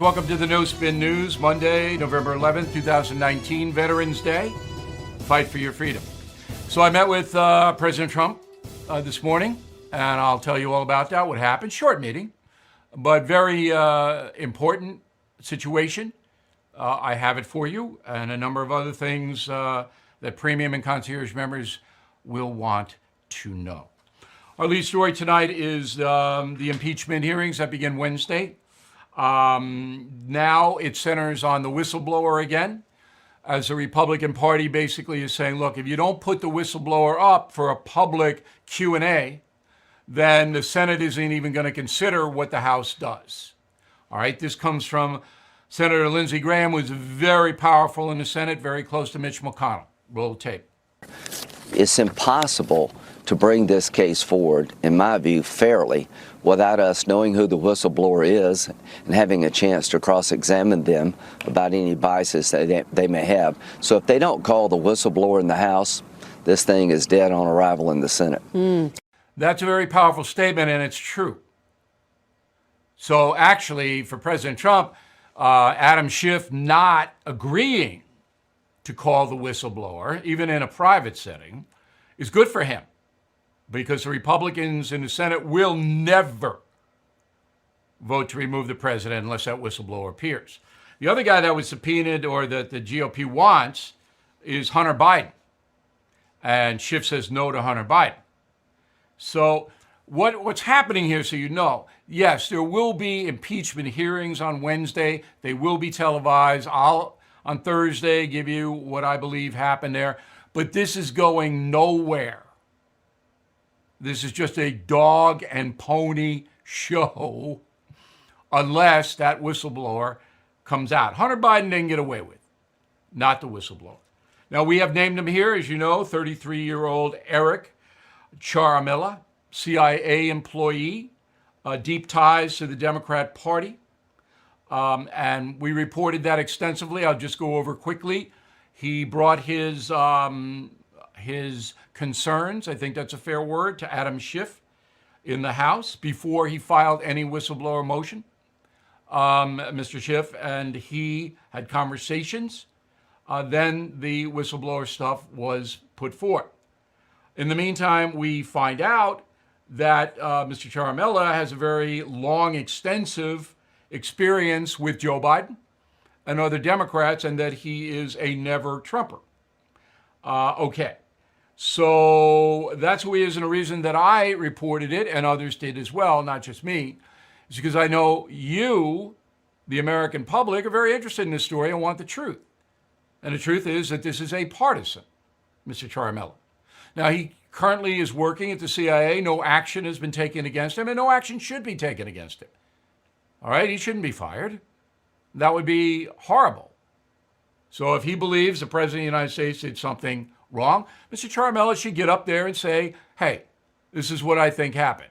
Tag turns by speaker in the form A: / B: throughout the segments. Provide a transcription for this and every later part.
A: Welcome to the No Spin News, Monday, November 11th, 2019, Veterans Day. Fight for your freedom. So I met with President Trump this morning, and I'll tell you all about that, what happened. Short meeting, but very important situation. I have it for you, and a number of other things that premium and concierge members will want to know. Our lead story tonight is the impeachment hearings that begin Wednesday. Now it centers on the whistleblower again, as the Republican Party basically is saying, look, if you don't put the whistleblower up for a public Q&A, then the Senate isn't even going to consider what the House does. All right, this comes from Senator Lindsey Graham, who's very powerful in the Senate, very close to Mitch McConnell. Roll the tape.
B: It's impossible to bring this case forward, in my view, fairly, without us knowing who the whistleblower is and having a chance to cross-examine them about any biases that they may have. So if they don't call the whistleblower in the House, this thing is dead on arrival in the Senate.
A: That's a very powerful statement, and it's true. So actually, for President Trump, Adam Schiff not agreeing to call the whistleblower, even in a private setting, is good for him, because the Republicans in the Senate will never vote to remove the president unless that whistleblower appears. The other guy that was subpoenaed, or that the GOP wants, is Hunter Biden. And Schiff says no to Hunter Biden. So what's happening here, so you know, yes, there will be impeachment hearings on Wednesday. They will be televised. I'll, on Thursday, give you what I believe happened there. But this is going nowhere. This is just a dog and pony show unless that whistleblower comes out. Hunter Biden didn't get away with, not the whistleblower. Now, we have named him here, as you know, 33-year-old Eric Ciaramella, CIA employee, deep ties to the Democrat Party. And we reported that extensively. I'll just go over quickly. He brought his concerns, I think that's a fair word, to Adam Schiff in the House before he filed any whistleblower motion. Mr. Schiff and he had conversations. Then the whistleblower stuff was put forth. In the meantime, we find out that Mr. Ciaramella has a very long, extensive experience with Joe Biden and other Democrats, and that he is a never-Trumper. Okay. So that's who he is, and the reason that I reported it, and others did as well, not just me, is because I know you, the American public, are very interested in this story and want the truth. And the truth is that this is a partisan, Mr. Ciaramella. Now, he currently is working at the CIA. No action has been taken against him, and no action should be taken against him. All right? He shouldn't be fired. That would be horrible. So if he believes the President of the United States did something wrong, Mr. Ciaramella should get up there and say, hey, this is what I think happened.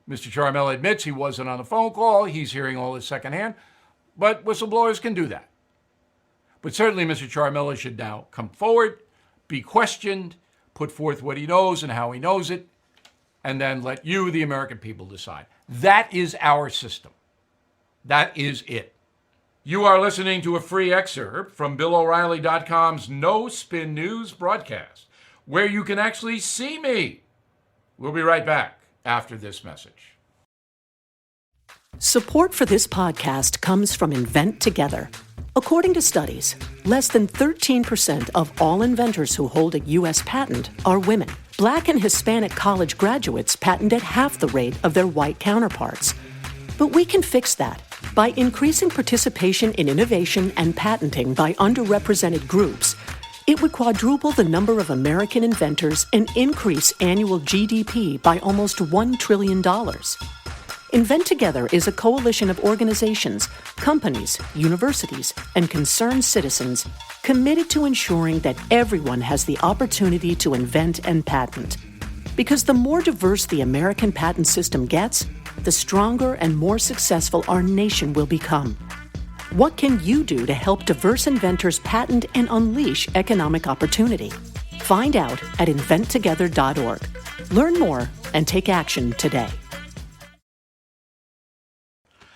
A: Mr. Ciaramella admits he wasn't on the phone call. He's hearing all this secondhand. But whistleblowers can do that. But certainly Mr. Ciaramella should now come forward, be questioned, put forth what he knows and how he knows it, and then let you, the American people, decide. That is our system. That is it. You are listening to a free excerpt from BillO'Reilly.com's No Spin News broadcast, where you can actually see me. We'll be right back after this message.
C: Support for this podcast comes from Invent Together. According to studies, less than 13% of all inventors who hold a U.S. patent are women. Black and Hispanic college graduates patent at half the rate of their white counterparts. But we can fix that by increasing participation in innovation and patenting by underrepresented groups. It would quadruple the number of American inventors and increase annual GDP by almost $1 trillion. Invent Together is a coalition of organizations, companies, universities, and concerned citizens committed to ensuring that everyone has the opportunity to invent and patent. Because the more diverse the American patent system gets, the stronger and more successful our nation will become. What can you do to help diverse inventors patent and unleash economic opportunity? Find out at inventtogether.org. Learn more and take action today.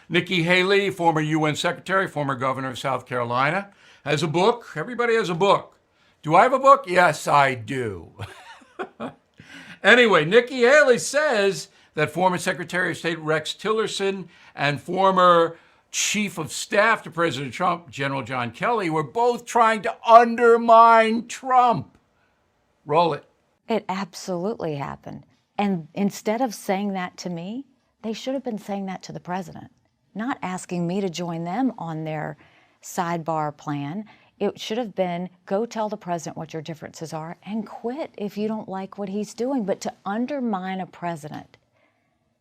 A: Nikki Haley, former UN Secretary, former governor of South Carolina, has a book. Everybody has a book. Do I have a book? Yes, I do. Anyway, Nikki Haley says that former Secretary of State Rex Tillerson and former Chief of Staff to President Trump, General John Kelly, were both trying to undermine Trump. Roll it.
D: It absolutely happened. And instead of saying that to me, they should have been saying that to the president, not asking me to join them on their sidebar plan. It should have been, go tell the president what your differences are and quit if you don't like what he's doing. But to undermine a president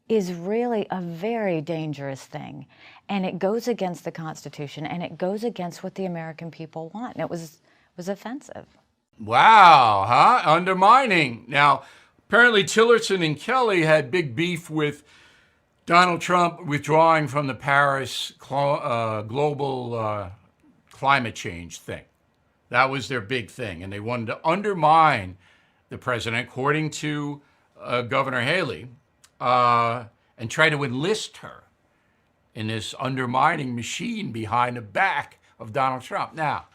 D: is really a very dangerous thing. And it goes against the Constitution, and it goes against what the American people want. And it was offensive.
A: Wow, huh? Undermining. Now, apparently Tillerson and Kelly had big beef with Donald Trump withdrawing from the Paris global climate change thing. That was their big thing. And they wanted to undermine the president, according to Governor Haley, and try to enlist her in this undermining machine behind the back of Donald Trump. Now,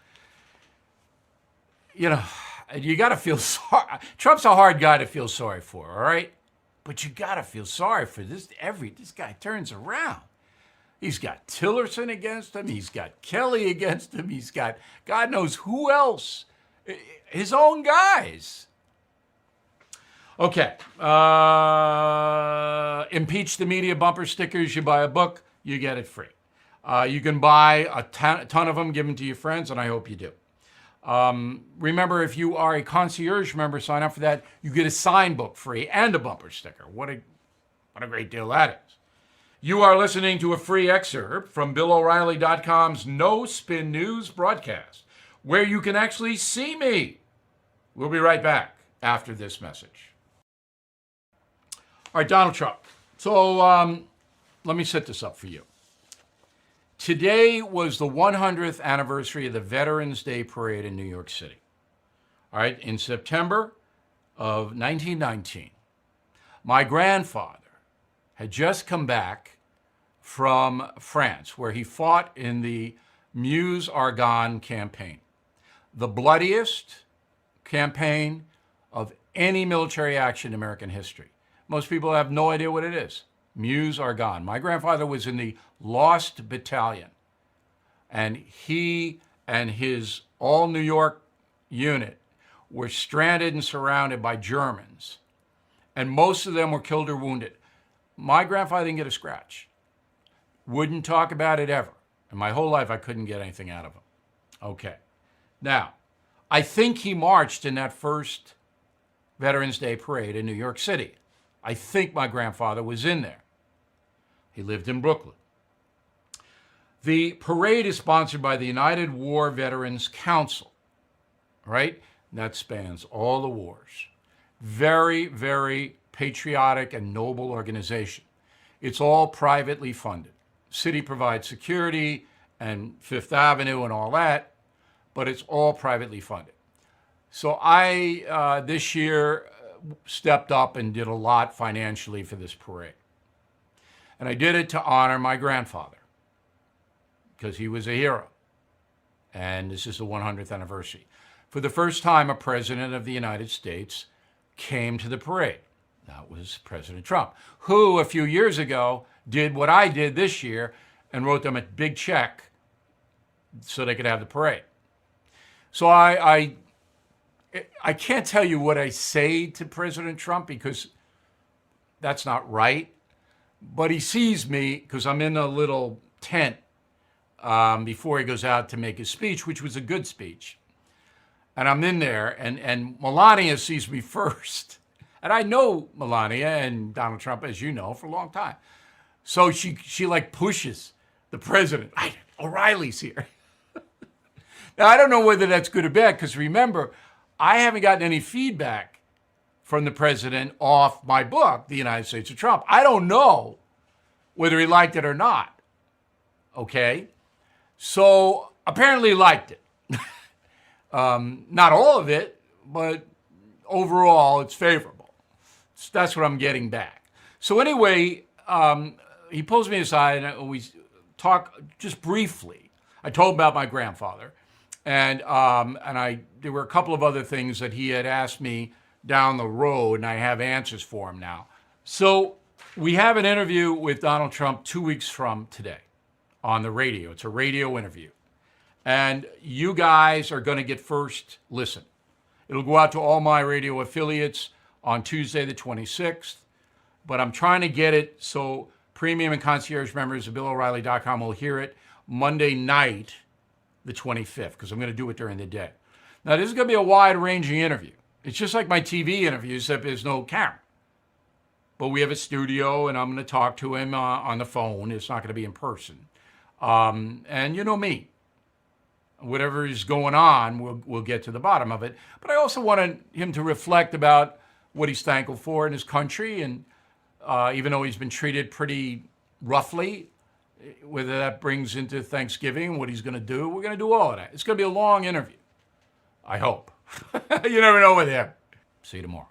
A: you know, you got to feel sorry. Trump's a hard guy to feel sorry for, all right? But you got to feel sorry for this. This guy turns around. He's got Tillerson against him. He's got Kelly against him. He's got God knows who else. His own guys. Okay. Impeach the Media bumper stickers. You buy a book, you get it free. You can buy a ton of them, give them to your friends, and I hope you do. Remember, if you are a concierge member, sign up for that. You get a signed book free and a bumper sticker. What a great deal that is. You are listening to a free excerpt from BillO'Reilly.com's No Spin News broadcast, where you can actually see me. We'll be right back after this message. All right, Donald Trump. So let me set this up for you. Today was the 100th anniversary of the Veterans Day Parade in New York City. All right, in September of 1919, my grandfather had just come back from France, where he fought in the Meuse-Argonne campaign, the bloodiest campaign of any military action in American history. Most people have no idea what it is. Meuse-Argonne. My grandfather was in the Lost Battalion, and he and his all-New York unit were stranded and surrounded by Germans, and most of them were killed or wounded. My grandfather didn't get a scratch. Wouldn't talk about it ever. And my whole life, I couldn't get anything out of him. Okay. Now, I think he marched in that first Veterans Day parade in New York City. I think my grandfather was in there. He lived in Brooklyn. The parade is sponsored by the United War Veterans Council, right? That spans all the wars. Very, very patriotic and noble organization. It's all privately funded. City provides security and Fifth Avenue and all that, but it's all privately funded. So I, this year, stepped up and did a lot financially for this parade. And I did it to honor my grandfather, because he was a hero. And this is the 100th anniversary. For the first time, a president of the United States came to the parade. That was President Trump, who a few years ago did what I did this year and wrote them a big check so they could have the parade. So I can't tell you what I say to President Trump, because that's not right. But he sees me, because I'm in a little tent before he goes out to make his speech, which was a good speech. And I'm in there, and Melania sees me first. And I know Melania and Donald Trump, as you know, for a long time. So she like pushes the president. O'Reilly's here. Now, I don't know whether that's good or bad, because remember, I haven't gotten any feedback from the president off my book, The United States of Trump. I don't know whether he liked it or not. Okay? So apparently he liked it. Not all of it, but overall it's favorable. So that's what I'm getting back. So anyway, he pulls me aside and talk just briefly. I told him about my grandfather, and there were a couple of other things that he had asked me down the road, and I have answers for him now. So we have an interview with Donald Trump 2 weeks from today on the radio. It's a radio interview. And you guys are going to get first listen. It'll go out to all my radio affiliates on Tuesday the 26th. But I'm trying to get it so premium and concierge members of BillO'Reilly.com will hear it Monday night, the 25th, because I'm going to do it during the day. Now, this is going to be a wide-ranging interview. It's just like my TV interviews, except there's no camera. But we have a studio, and I'm going to talk to him on the phone. It's not going to be in person. And you know me. Whatever is going on, we'll get to the bottom of it. But I also wanted him to reflect about what he's thankful for in his country. And even though he's been treated pretty roughly, whether that brings into Thanksgiving, what he's going to do, we're going to do all of that. It's going to be a long interview. I hope. You never know with him. See you tomorrow.